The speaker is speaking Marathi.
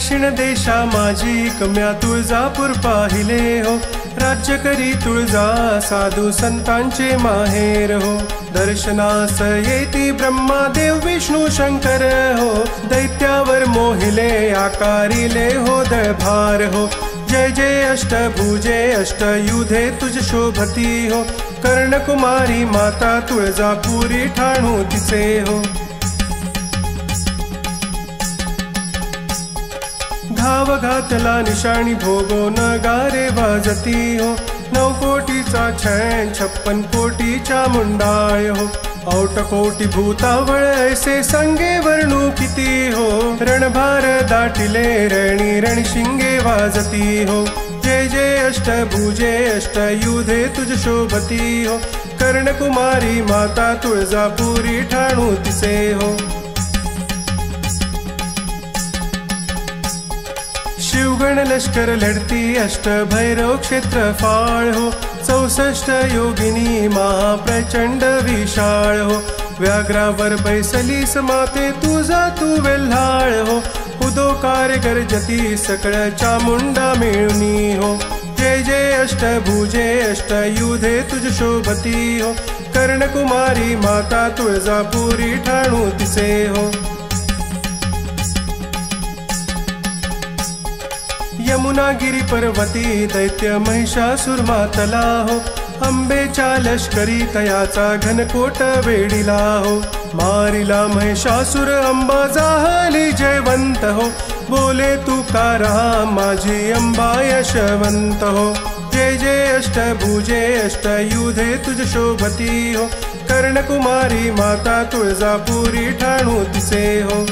दक्षिण देशा माझी कम्या तुळजापूर पाहिले हो। राज्य करी तुळजा साधू संतांचे माहेर हो। दर्शनास येती ब्रह्मा देव विष्णू शंकर हो। दैत्यावर मोहिले आकारिले हो दळभार हो। जय जय अष्टभुजे अष्टयुधे तुझ शोभती हो। कर्णकुमारी माता तुळजापुरी ठाणू तिचे हो। घाव घातला निशाणी भोगो नगारे वाजती हो। 9 कोटीचा छैन 56 कोटीच्या मुंडाळ हो। 8 कोटी भूतावळ ऐसे संगे वर्णू किती हो। रणभार दाटिले रणी रणशिंगे वाजती हो। जय जय अष्टभुजे अष्टयुधे तुझ शोभती हो। कर्णकुमारी माता तुळजापुरी ठाणू तिचे हो। शिवगण लष्कर लढती अष्टभैरव क्षेत्रफाळ हो। 64 योगिनी महाप्रचंड विशाळ हो। व्याघ्रावर बैसली समाते तुझा तू वेल्हाळ हो। उदोकार गर्जती सकळ चामुंडा मिळुनी हो। जय जय अष्टभुजे अष्टयुधे तुझ शोभती हो। कर्णकुमारी माता तुळजापुरी ठाणू तिचे हो। यमुनागिरी पर्वती दैत्य महिषासुर मातला हो। अंबेच्या लष्करी तयाचा घनकोट वेडिला हो। मारिला महिषासुर अंबा जाहली जयवंत हो। बोले तुकाराम माझी अंबा यशवंत हो। जय जय अष्टभुजे अष्टयुधे तुझ शोभती हो। कर्णकुमारी माता तुळजापुरी ठाणू तिचे हो।